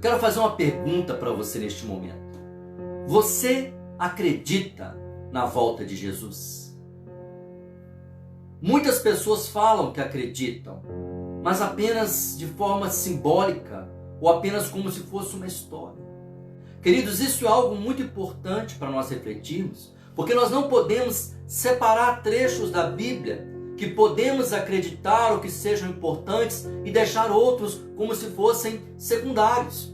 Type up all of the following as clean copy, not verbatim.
Eu quero fazer uma pergunta para você neste momento. Você acredita na volta de Jesus? Muitas pessoas falam que acreditam, mas apenas de forma simbólica ou apenas como se fosse uma história. Queridos, isso é algo muito importante para nós refletirmos, porque nós não podemos separar trechos da Bíblia que podemos acreditar ou que sejam importantes e deixar outros como se fossem secundários.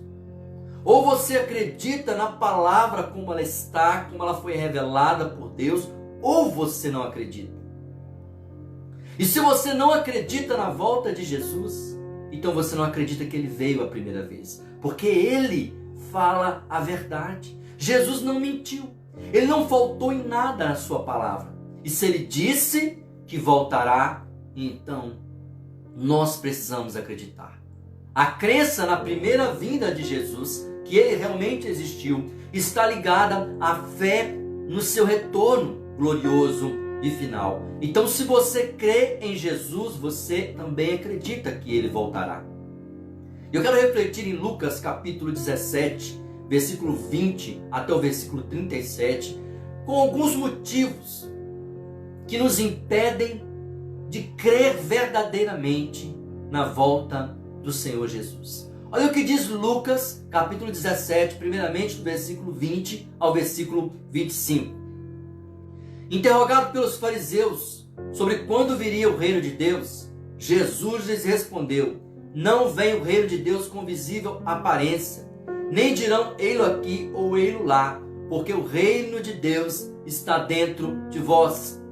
Ou você acredita na palavra como ela está, como ela foi revelada por Deus, ou você não acredita. E se você não acredita na volta de Jesus, então você não acredita que ele veio a primeira vez, porque ele fala a verdade. Jesus não mentiu, ele não faltou em nada na sua palavra. E se ele disse que voltará, então nós precisamos acreditar. A crença na primeira vinda de Jesus, que ele realmente existiu, está ligada à fé no seu retorno glorioso e final. Então, se você crê em Jesus, você também acredita que ele voltará. Eu quero refletir em Lucas capítulo 17, versículo 20 até o versículo 37, com alguns motivos que nos impedem de crer verdadeiramente na volta do Senhor Jesus. Olha o que diz Lucas, capítulo 17, primeiramente do versículo 20 ao versículo 25. Interrogado pelos fariseus sobre quando viria o reino de Deus, Jesus lhes respondeu: não vem o reino de Deus com visível aparência, nem dirão ei-lo aqui ou ei-lo lá, porque o reino de Deus está dentro de vós.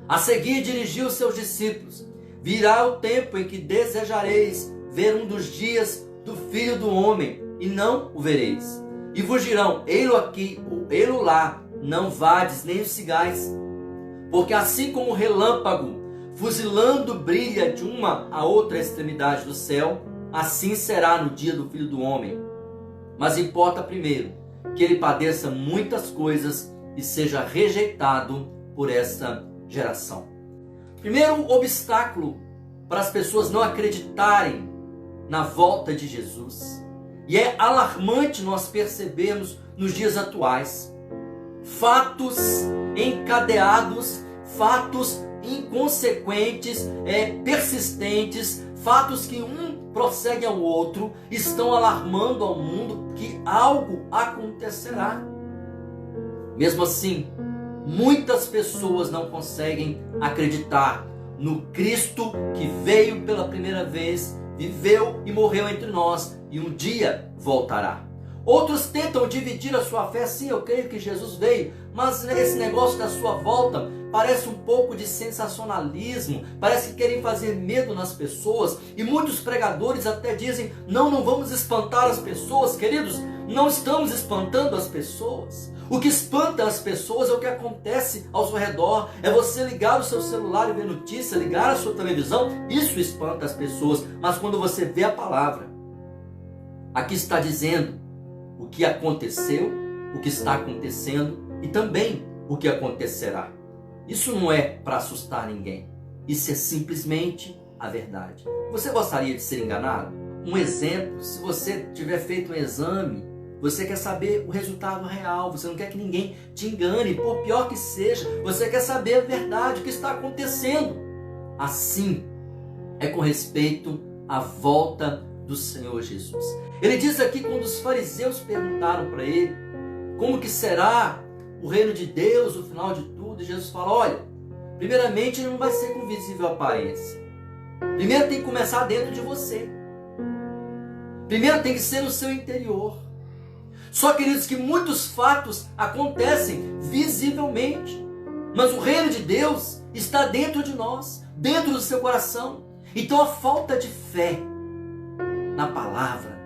A seguir dirigiu os seus discípulos: virá o tempo em que desejareis ver um dos dias do Filho do Homem, e não o vereis. E vos dirão, ei-lo aqui ou ei-lo lá, não vades nem os sigais. Porque assim como o relâmpago fuzilando brilha de uma a outra extremidade do céu, assim será no dia do Filho do Homem. Mas importa primeiro que ele padeça muitas coisas e seja rejeitado por essa geração. Primeiro obstáculo para as pessoas não acreditarem na volta de Jesus, e é alarmante nós percebermos nos dias atuais, fatos encadeados, fatos inconsequentes, persistentes, fatos que um prossegue ao outro, estão alarmando ao mundo que algo acontecerá. Mesmo assim, muitas pessoas não conseguem acreditar no Cristo que veio pela primeira vez, viveu e morreu entre nós e um dia voltará. Outros tentam dividir a sua fé. Sim, eu creio que Jesus veio, mas esse negócio da sua volta parece um pouco de sensacionalismo, parece que querem fazer medo nas pessoas, e muitos pregadores até dizem, não vamos espantar as pessoas. Queridos, não estamos espantando as pessoas. O que espanta as pessoas é o que acontece ao seu redor. É você ligar o seu celular e ver notícia, ligar a sua televisão, isso espanta as pessoas. Mas quando você vê a palavra, aqui está dizendo o que aconteceu, o que está acontecendo e também o que acontecerá. Isso não é para assustar ninguém. Isso é simplesmente a verdade. Você gostaria de ser enganado? Um exemplo, se você tiver feito um exame, você quer saber o resultado real, você não quer que ninguém te engane, por pior que seja, você quer saber a verdade, o que está acontecendo. Assim é com respeito à volta do Senhor Jesus. Ele diz aqui, quando os fariseus perguntaram para ele como que será o reino de Deus, o final de tudo, e Jesus fala, olha, primeiramente ele não vai ser com visível aparência. Primeiro tem que começar dentro de você. Primeiro tem que ser no seu interior. Só, queridos, que muitos fatos acontecem visivelmente, mas o reino de Deus está dentro de nós, dentro do seu coração. Então a falta de fé na palavra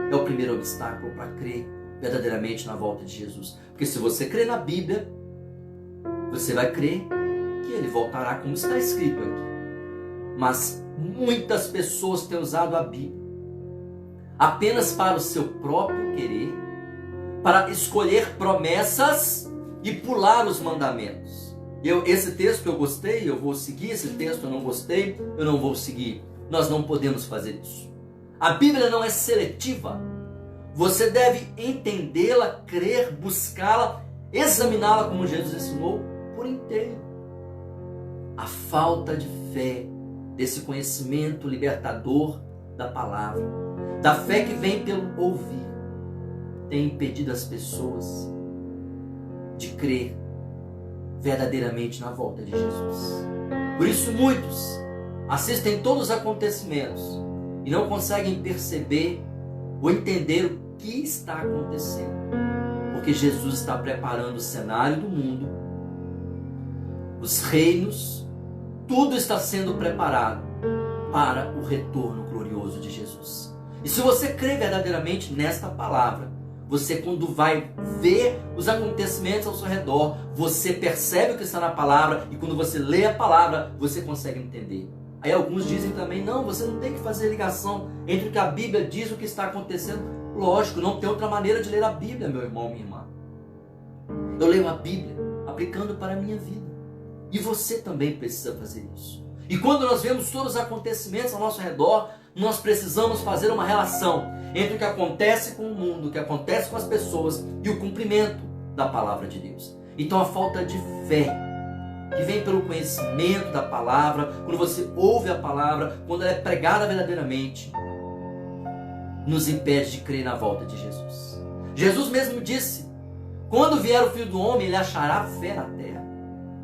é o primeiro obstáculo para crer verdadeiramente na volta de Jesus. Porque se você crer na Bíblia, você vai crer que ele voltará como está escrito aqui. Mas muitas pessoas têm usado a Bíblia apenas para o seu próprio querer, para escolher promessas e pular os mandamentos. Esse texto eu gostei, eu vou seguir. Esse texto eu não gostei, eu não vou seguir. Nós não podemos fazer isso. A Bíblia não é seletiva. Você deve entendê-la, crer, buscá-la, examiná-la como Jesus ensinou por inteiro. A falta de fé, desse conhecimento libertador da palavra, da fé que vem pelo ouvir, tem impedido as pessoas de crer verdadeiramente na volta de Jesus. Por isso muitos assistem todos os acontecimentos e não conseguem perceber ou entender o que está acontecendo, porque Jesus está preparando o cenário do mundo, os reinos, tudo está sendo preparado para o retorno glorioso de Jesus. E se você crê verdadeiramente nesta palavra, você, quando vai ver os acontecimentos ao seu redor, você percebe o que está na palavra, e quando você lê a palavra, você consegue entender. Aí alguns dizem também, não, você não tem que fazer ligação entre o que a Bíblia diz e o que está acontecendo. Lógico, não tem outra maneira de ler a Bíblia, meu irmão, minha irmã. Eu leio a Bíblia aplicando para a minha vida. E você também precisa fazer isso. E quando nós vemos todos os acontecimentos ao nosso redor, nós precisamos fazer uma relação entre o que acontece com o mundo, o que acontece com as pessoas e o cumprimento da palavra de Deus. Então a falta de fé, que vem pelo conhecimento da palavra, quando você ouve a palavra, quando ela é pregada verdadeiramente, nos impede de crer na volta de Jesus. Jesus mesmo disse, quando vier o Filho do Homem, ele achará fé na terra.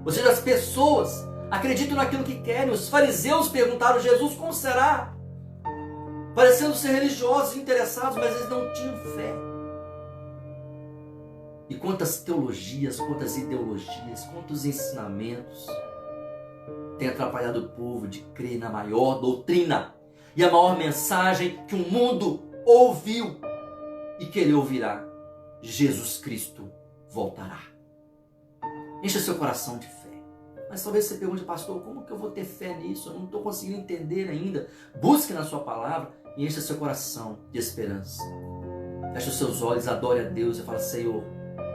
Ou seja, as pessoas acreditam naquilo que querem. Os fariseus perguntaram a Jesus, como será? Parecendo ser religiosos e interessados, mas eles não tinham fé. E quantas teologias, quantas ideologias, quantos ensinamentos têm atrapalhado o povo de crer na maior doutrina e a maior mensagem que o mundo ouviu e que ele ouvirá: Jesus Cristo voltará. Encha seu coração de fé. Mas talvez você pergunte, pastor, como que eu vou ter fé nisso? Eu não estou conseguindo entender ainda. Busque na sua palavra e encha seu coração de esperança. Feche os seus olhos, adore a Deus e fala, Senhor,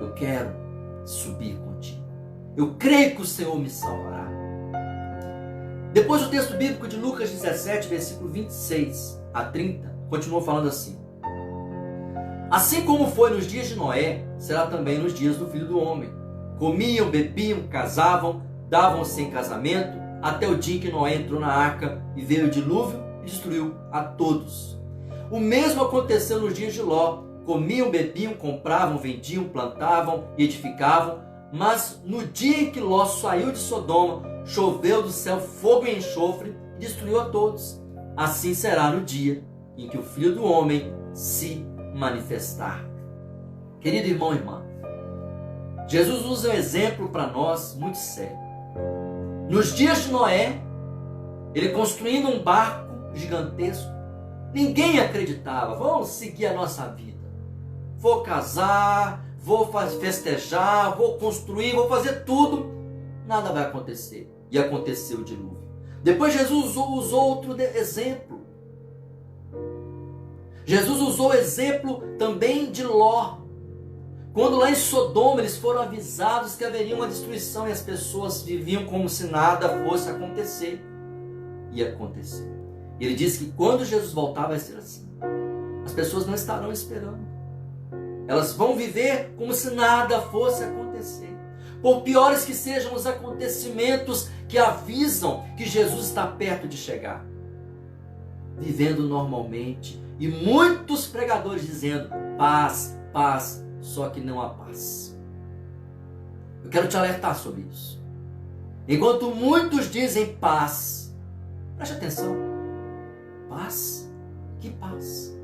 eu quero subir contigo. Eu creio que o Senhor me salvará. Depois do texto bíblico de Lucas 17, versículo 26 a 30, continuou falando assim. Assim como foi nos dias de Noé, será também nos dias do Filho do Homem. Comiam, bebiam, casavam, davam-se em casamento, até o dia em que Noé entrou na arca e veio o dilúvio e destruiu a todos. O mesmo aconteceu nos dias de Ló. Comiam, bebiam, compravam, vendiam, plantavam e edificavam. Mas no dia em que Ló saiu de Sodoma, choveu do céu fogo e enxofre e destruiu a todos. Assim será no dia em que o Filho do Homem se manifestar. Querido irmão e irmã, Jesus usa um exemplo para nós muito sério. Nos dias de Noé, ele construindo um barco gigantesco, ninguém acreditava, vamos seguir a nossa vida. Vou casar, vou festejar, vou construir, vou fazer tudo. Nada vai acontecer. E aconteceu o dilúvio. Depois Jesus usou outro exemplo. Jesus usou o exemplo também de Ló. Quando lá em Sodoma eles foram avisados que haveria uma destruição e as pessoas viviam como se nada fosse acontecer. E aconteceu. E ele disse que quando Jesus voltar vai ser assim. As pessoas não estarão esperando. Elas vão viver como se nada fosse acontecer. Por piores que sejam os acontecimentos que avisam que Jesus está perto de chegar. Vivendo normalmente. E muitos pregadores dizendo paz, paz, só que não há paz. Eu quero te alertar sobre isso. Enquanto muitos dizem paz, preste atenção. Paz? Que paz?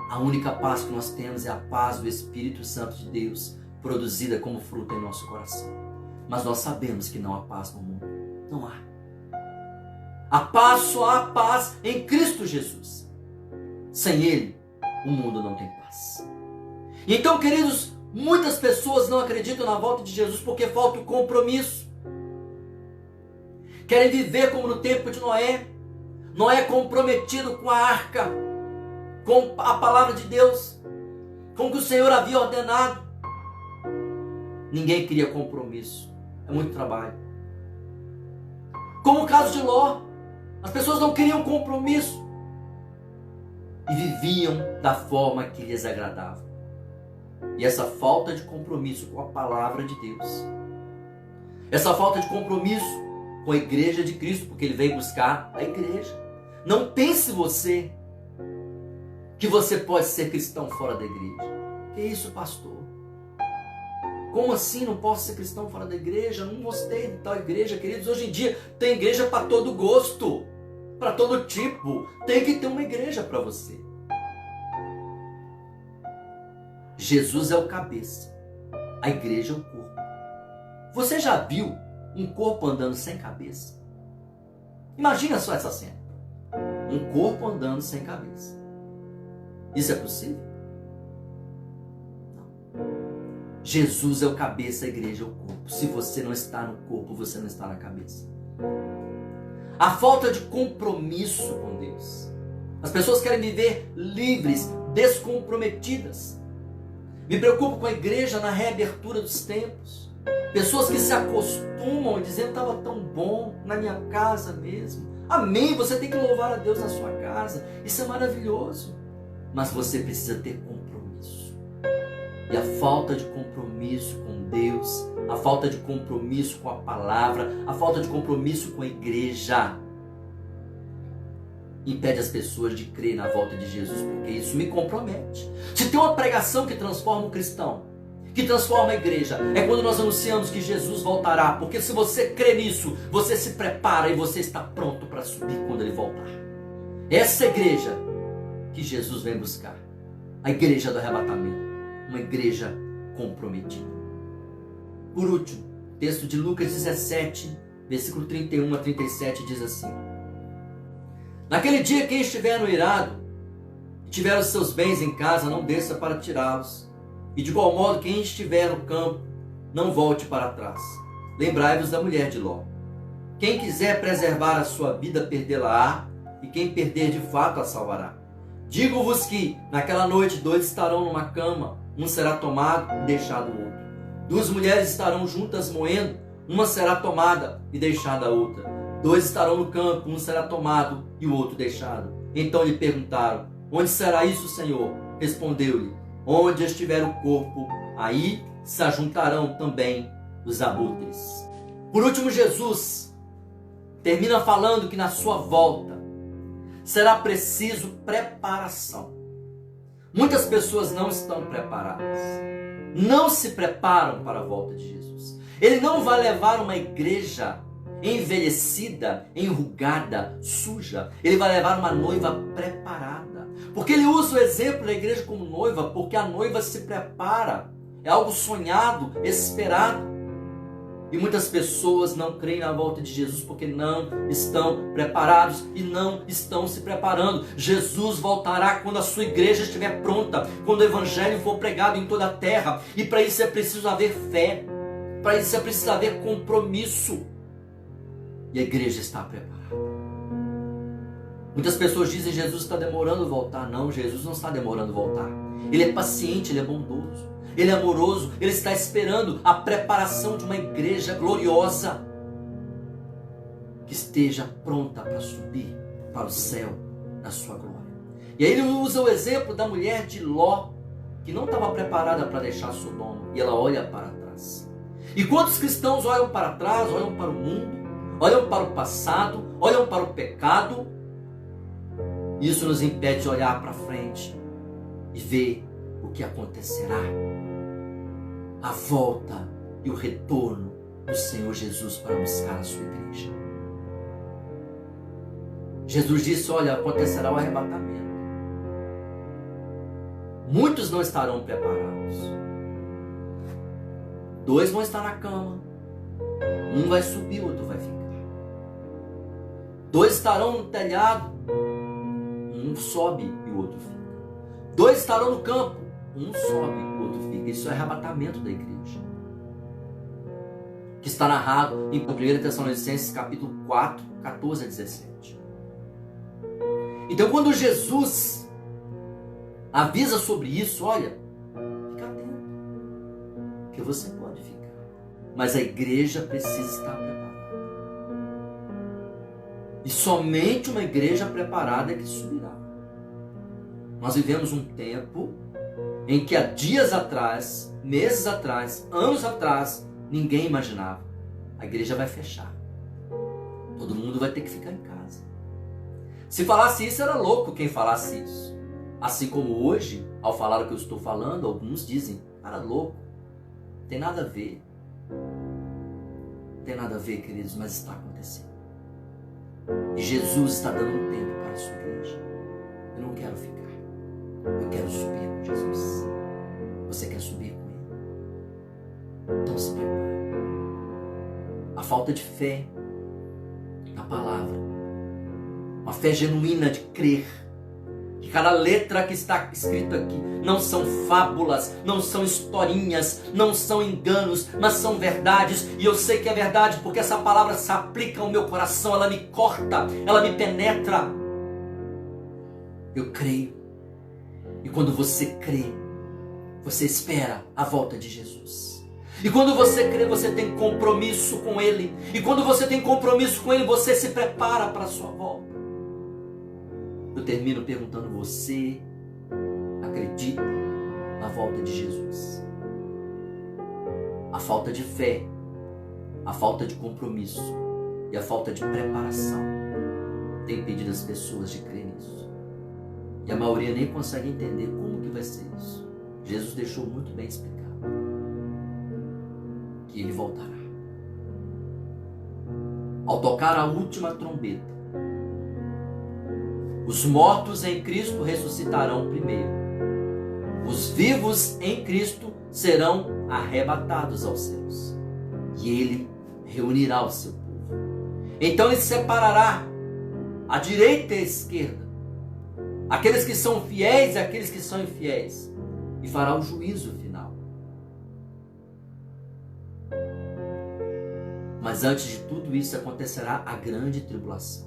A única paz que nós temos é a paz do Espírito Santo de Deus, produzida como fruto em nosso coração. Mas nós sabemos que não há paz no mundo. Não há. A paz, só há paz em Cristo Jesus. Sem Ele, o mundo não tem paz. Então, queridos, muitas pessoas não acreditam na volta de Jesus porque falta o compromisso. Querem viver como no tempo de Noé. Noé comprometido com a arca, com a palavra de Deus, com o que o Senhor havia ordenado. Ninguém queria compromisso. É muito trabalho. Como o caso de Ló. As pessoas não queriam compromisso. e viviam da forma que lhes agradava. E essa falta de compromisso com a palavra de Deus, essa falta de compromisso com a igreja de Cristo, porque ele veio buscar a igreja. Não pense você que você pode ser cristão fora da igreja. Que isso, pastor? Como assim não posso ser cristão fora da igreja? Não gostei de tal igreja, queridos. Hoje em dia tem igreja para todo gosto, para todo tipo. Tem que ter uma igreja para você. Jesus é o cabeça, a igreja é o corpo. Você já viu um corpo andando sem cabeça? Imagina só essa cena. Um corpo andando sem cabeça. Isso é possível? Não. Jesus é o cabeça, a igreja é o corpo. Se você não está no corpo, você não está na cabeça. A falta de compromisso com Deus. As pessoas querem viver livres, descomprometidas. Me preocupo com a igreja na reabertura dos tempos. Pessoas que se acostumam dizendo que estava tão bom na minha casa mesmo. Amém, você tem que louvar a Deus na sua casa. Isso é maravilhoso. Mas você precisa ter compromisso. E a falta de compromisso com Deus, a falta de compromisso com a palavra, a falta de compromisso com a igreja impede as pessoas de crer na volta de Jesus, porque isso me compromete. Se tem uma pregação que transforma o cristão, que transforma a igreja, é quando nós anunciamos que Jesus voltará, porque se você crê nisso, você se prepara e você está pronto para subir quando ele voltar. Essa igreja que Jesus vem buscar, a igreja do arrebatamento, uma igreja comprometida. Por último, texto de Lucas 17, versículo 31 a 37 diz assim: naquele dia, quem estiver no eirado e tiver os seus bens em casa, não desça para tirá-los. E de igual modo, quem estiver no campo, não volte para trás. Lembrai-vos da mulher de Ló. Quem quiser preservar a sua vida, perdê-la-á, e quem perder de fato a salvará. Digo-vos que, naquela noite, 2 estarão numa cama, um será tomado e deixado o outro. 2 mulheres estarão juntas moendo, uma será tomada e deixada a outra. 2 estarão no campo, um será tomado e o outro deixado. Então lhe perguntaram: onde será isso, Senhor? Respondeu-lhe: onde estiver o corpo, aí se ajuntarão também os abutres. Por último, Jesus termina falando que na sua volta será preciso preparação. Muitas pessoas não estão preparadas, não se preparam para a volta de Jesus. Ele não vai levar uma igreja envelhecida, enrugada, suja. Ele vai levar uma noiva preparada. Porque ele usa o exemplo da igreja como noiva, porque a noiva se prepara. É algo sonhado, esperado. E muitas pessoas não creem na volta de Jesus porque não estão preparados e não estão se preparando. Jesus voltará quando a sua igreja estiver pronta, quando o evangelho for pregado em toda a terra. E para isso é preciso haver fé, para isso é preciso haver compromisso. E a igreja está preparada. Muitas pessoas dizem: Jesus está demorando a voltar. Não, Jesus não está demorando a voltar. Ele é paciente, ele é bondoso, ele é amoroso. Ele está esperando a preparação de uma igreja gloriosa que esteja pronta para subir para o céu na sua glória. E aí ele usa o exemplo da mulher de Ló, que não estava preparada para deixar Sodoma, e ela olha para trás. E quantos cristãos olham para trás, olham para o mundo, olham para o passado, olham para o pecado? Isso nos impede de olhar para frente e ver o que acontecerá. A volta e o retorno do Senhor Jesus para buscar a sua igreja. Jesus disse: olha, acontecerá o arrebatamento. Muitos não estarão preparados. 2 vão estar na cama. Um vai subir, o outro vai ficar. 2 estarão no telhado. Um sobe e o outro fica. 2 estarão no campo. Um sobe e o outro fica. Isso é arrebatamento da igreja, que está narrado em 1 Tessalonicenses capítulo 4, 14 a 17. Então quando Jesus avisa sobre isso, olha, fica atento, que você pode ficar, mas a igreja precisa estar preparada. E somente uma igreja preparada é que subirá. Nós vivemos um tempo em que há dias atrás, meses atrás, anos atrás, ninguém imaginava. A igreja vai fechar. Todo mundo vai ter que ficar em casa. Se falasse isso, era louco quem falasse isso. Assim como hoje, ao falar o que eu estou falando, alguns dizem, cara, louco. Não tem nada a ver. Não tem nada a ver, queridos, mas está acontecendo. E Jesus está dando um tempo para a sua igreja. Eu não quero ficar. Eu quero subir com Jesus. Você quer subir com Ele? Então se prepare. A falta de fé na palavra, uma fé genuína de crer que cada letra que está escrito aqui não são fábulas, não são historinhas, não são enganos, mas são verdades. E eu sei que é verdade porque essa palavra se aplica ao meu coração, ela me corta, ela me penetra. Eu creio. E quando você crê, você espera a volta de Jesus. E quando você crê, você tem compromisso com Ele. E quando você tem compromisso com Ele, você se prepara para a sua volta. Eu termino perguntando: você acredita na volta de Jesus? A falta de fé, a falta de compromisso e a falta de preparação tem impedido as pessoas de crer nisso. E a maioria nem consegue entender como que vai ser isso. Jesus deixou muito bem explicado que Ele voltará. Ao tocar a última trombeta, os mortos em Cristo ressuscitarão primeiro. Os vivos em Cristo serão arrebatados aos céus. E Ele reunirá o seu povo. Então Ele separará a direita e a esquerda, aqueles que são fiéis e aqueles que são infiéis, e fará o juízo final. Mas antes de tudo isso acontecerá a grande tribulação.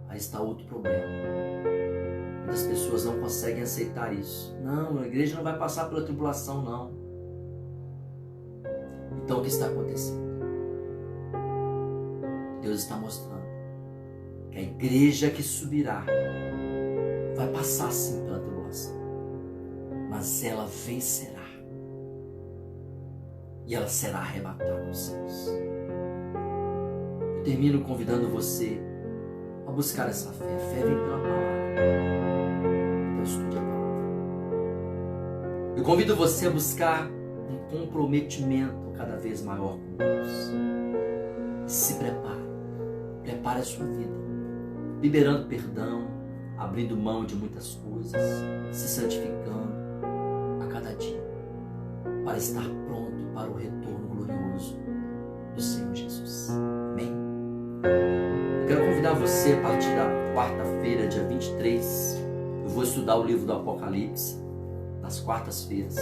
Aí está outro problema. Muitas pessoas não conseguem aceitar isso. Não, a igreja não vai passar pela tribulação, não. Então o que está acontecendo? Deus está mostrando que a igreja que subirá vai passar sim pela tribulação, mas ela vencerá. E ela será arrebatada aos céus. Eu termino convidando você a buscar essa fé. A fé vem pela palavra. Então estude a palavra. Eu convido você a buscar um comprometimento cada vez maior com Deus. Se prepare. Prepare a sua vida. Liberando perdão, abrindo mão de muitas coisas, se santificando a cada dia, para estar pronto para o retorno glorioso do Senhor Jesus. Amém? Eu quero convidar você, a partir da quarta-feira, dia 23, eu vou estudar o livro do Apocalipse, nas quartas-feiras,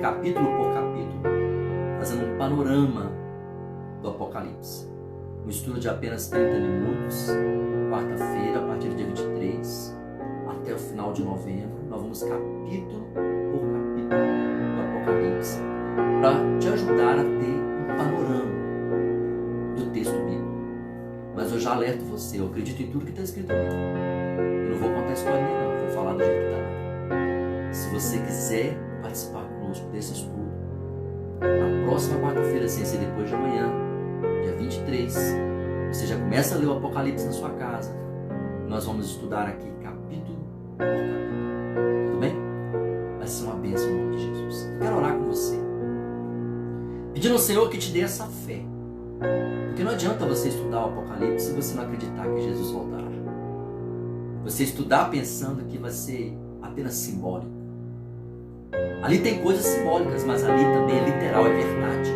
capítulo por capítulo, fazendo um panorama do Apocalipse. Um estudo de apenas 30 minutos, quarta-feira, a partir do dia 23, até o final de novembro. Nós vamos capítulo por capítulo do Apocalipse, para te ajudar a ter um panorama do texto bíblico. Mas eu já alerto você, eu acredito em tudo que está escrito aqui. Eu não vou contar a história nem não, vou falar do jeito que está. Se você quiser participar conosco desse estudo, na próxima quarta-feira, sem ser depois de amanhã, dia 23, você já começa a ler o Apocalipse na sua casa. Nós vamos estudar aqui capítulo por capítulo. Tudo bem? Vai ser uma bênção em nome de Jesus. Eu quero orar com você, pedindo ao Senhor que te dê essa fé. Porque não adianta você estudar o Apocalipse se você não acreditar que Jesus voltará. Você estudar pensando que vai ser apenas simbólico. Ali tem coisas simbólicas, mas ali também é literal, é verdade.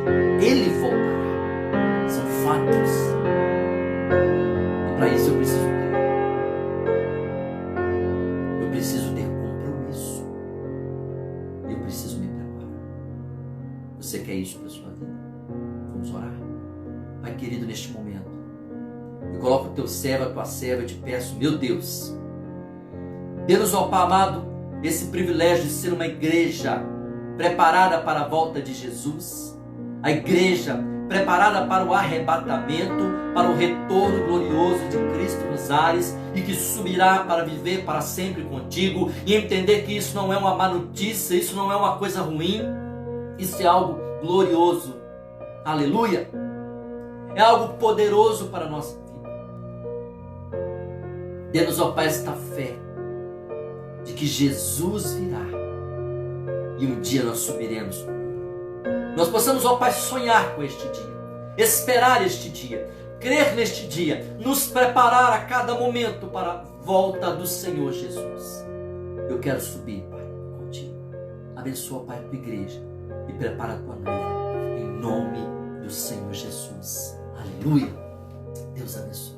Ele voltará. São fatos. E para isso eu preciso ter. Eu preciso ter compromisso. Eu preciso me preparar. Você quer isso para a sua vida? Vamos orar. Pai querido, neste momento, eu coloco o teu servo, a tua serva, e te peço, meu Deus, dê-nos, ó Pai amado, esse privilégio de ser uma igreja preparada para a volta de Jesus, a igreja preparada para o arrebatamento, para o retorno glorioso de Cristo nos ares, e que subirá para viver para sempre contigo, e entender que isso não é uma má notícia, isso não é uma coisa ruim, isso é algo glorioso. Aleluia! É algo poderoso para a nossa vida. Dê-nos, ó Pai, esta fé de que Jesus virá e um dia nós subiremos. Nós possamos, ó Pai, sonhar com este dia, esperar este dia, crer neste dia, nos preparar a cada momento para a volta do Senhor Jesus. Eu quero subir, Pai, contigo. Abençoa, Pai, a tua igreja e prepara a tua noiva, em nome do Senhor Jesus. Aleluia. Deus abençoe.